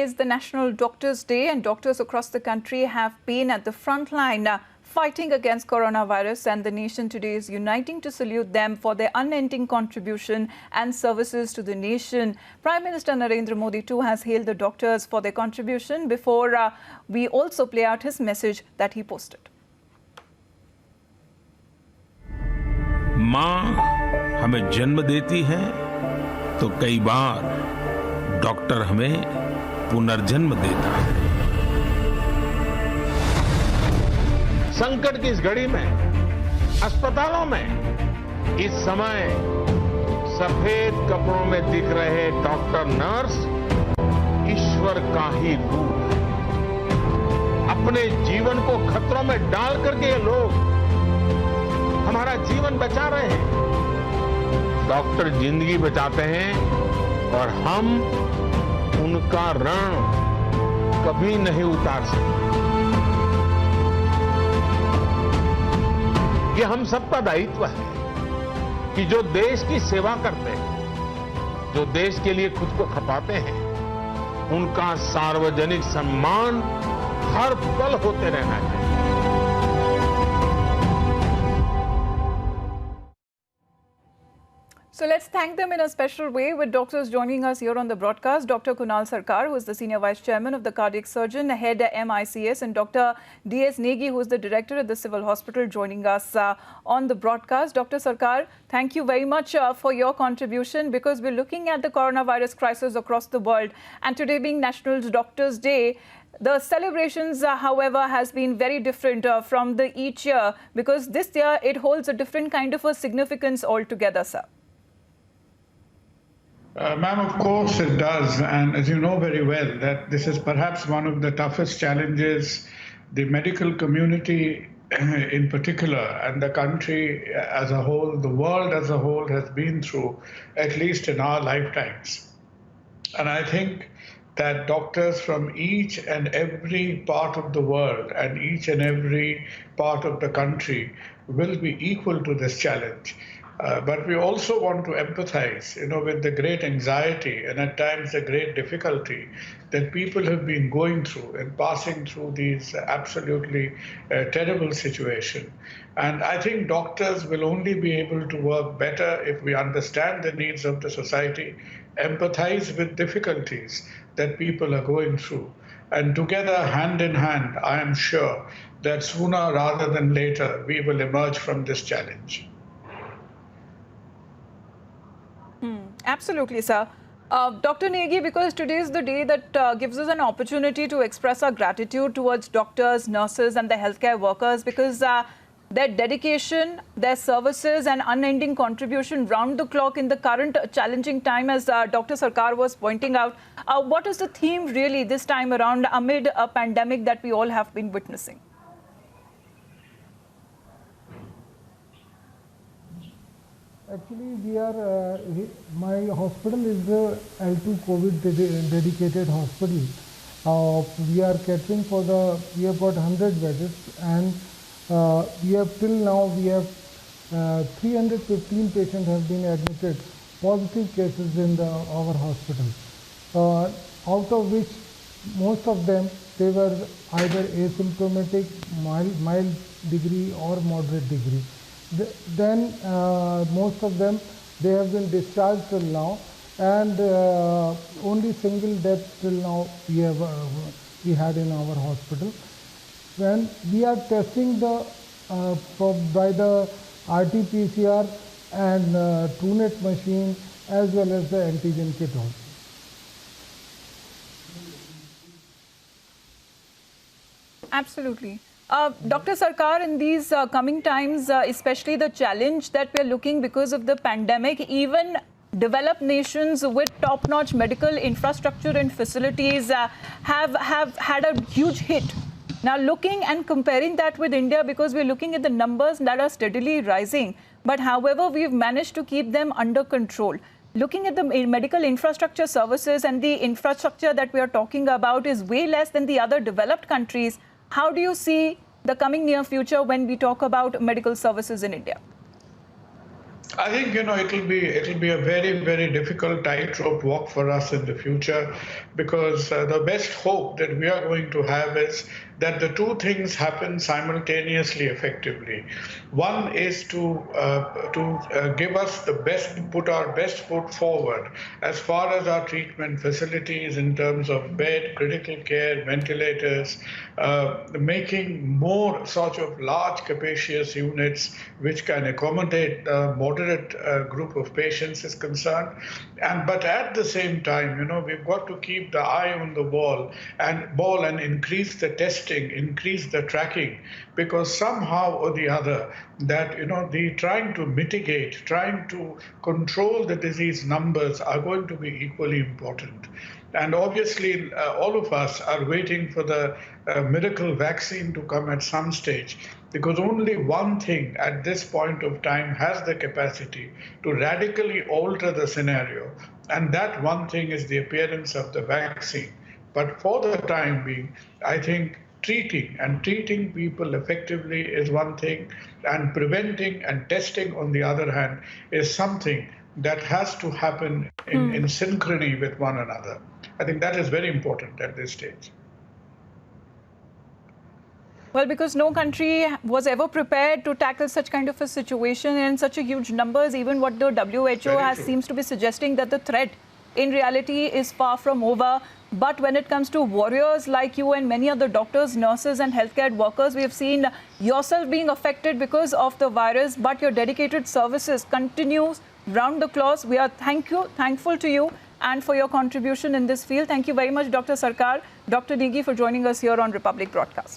is the National Doctors' Day, and doctors across the country have been at the front line fighting against coronavirus, and the nation today is uniting to salute them for their unending contribution and services to the nation. Prime Minister Narendra Modi too has hailed the doctors for their contribution. Before we also play out his message that he posted. माँ हमें जन्म देती है तो कई बार doctor हमें पुनर्जन्म देता है। संकट की इस घड़ी में अस्पतालों में इस समय सफेद कपड़ों में दिख रहे डॉक्टर नर्स ईश्वर का ही रूप है। अपने जीवन को खतरों में डाल करके ये लोग हमारा जीवन बचा रहे हैं। डॉक्टर जिंदगी बचाते हैं और हम उनका ऋण कभी नहीं उतार सकते। ये हम सबका दायित्व है कि जो देश की सेवा करते हैं, जो देश के लिए खुद को खपाते हैं, उनका सार्वजनिक सम्मान हर पल होते रहना चाहिए। So let's thank them in a special way with doctors joining us here on the broadcast. Dr. Kunal Sarkar, who is the Senior Vice Chairman of the Cardiac Surgeon, Head MICS, and Dr. D.S. Negi, who is the Director at the Civil Hospital, joining us on the broadcast. Dr. Sarkar, thank you very much for your contribution, because we're looking at the coronavirus crisis across the world. And today being National Doctors' Day, the celebrations, however, has been very different from the each year, because this year it holds a different kind of a significance altogether, sir. Ma'am, of course it does. And as you know very well, that this is perhaps one of the toughest challenges the medical community in particular and the country as a whole, the world as a whole has been through, at least in our lifetimes. And I think that doctors from each and every part of the world and each and every part of the country will be equal to this challenge. But we also want to empathize, with the great anxiety and at times the great difficulty that people have been going through and passing through these absolutely terrible situations. And I think doctors will only be able to work better if we understand the needs of the society, empathize with difficulties that people are going through. And together, hand in hand, I am sure that sooner rather than later, we will emerge from this challenge. Absolutely, sir. Dr. Negi, because today is the day that gives us an opportunity to express our gratitude towards doctors, nurses and the healthcare workers, because their dedication, their services and unending contribution round the clock in the current challenging time, as Dr. Sarkar was pointing out. What is the theme really this time around amid a pandemic that we all have been witnessing? Actually, we are, my hospital is the L2 COVID dedicated hospital. We are catering for we have got 100 beds, and we have till now, we have 315 patients have been admitted, positive cases in our hospital. Out of which most of them, they were either asymptomatic, mild degree or moderate degree. Then most of them, they have been discharged till now, and only single death till now we had in our hospital. When we are testing by the RT-PCR and TrueNet machine as well as the antigen kit also. Absolutely. Dr. Sarkar, in these coming times, especially the challenge that we are looking because of the pandemic, even developed nations with top-notch medical infrastructure and facilities have had a huge hit. Now, looking and comparing that with India, because we're looking at the numbers that are steadily rising, but however, we've managed to keep them under control. Looking at the medical infrastructure services, and the infrastructure that we are talking about is way less than the other developed countries. How do you see the coming near future when we talk about medical services in India? I think it'll be a very difficult tightrope walk for us in the future, because the best hope that we are going to have is that the two things happen simultaneously effectively. One is to give us the best, put our best foot forward as far as our treatment facilities in terms of bed, critical care, ventilators, making more sort of large capacious units which can accommodate a moderate group of patients is concerned. But at the same time, we've got to keep the eye on the ball and increase the testing, increase the tracking, because somehow or the other that the trying to mitigate, trying to control the disease numbers are going to be equally important. And obviously, all of us are waiting for the miracle vaccine to come at some stage, because only one thing at this point of time has the capacity to radically alter the scenario. And that one thing is the appearance of the vaccine. But for the time being, I think treating people effectively is one thing, and preventing and testing, on the other hand, is something that has to happen in synchrony with one another. I think that is very important at this stage. Well, because no country was ever prepared to tackle such kind of a situation in such a huge numbers. Even what the WHO seems to be suggesting, that the threat in reality is far from over. But when it comes to warriors like you and many other doctors, nurses and healthcare workers, we have seen yourself being affected because of the virus, but your dedicated services continues round the clock. We are thankful to you and for your contribution in this field. Thank you very much, Dr. Sarkar, Dr. Negi, for joining us here on Republic Broadcast.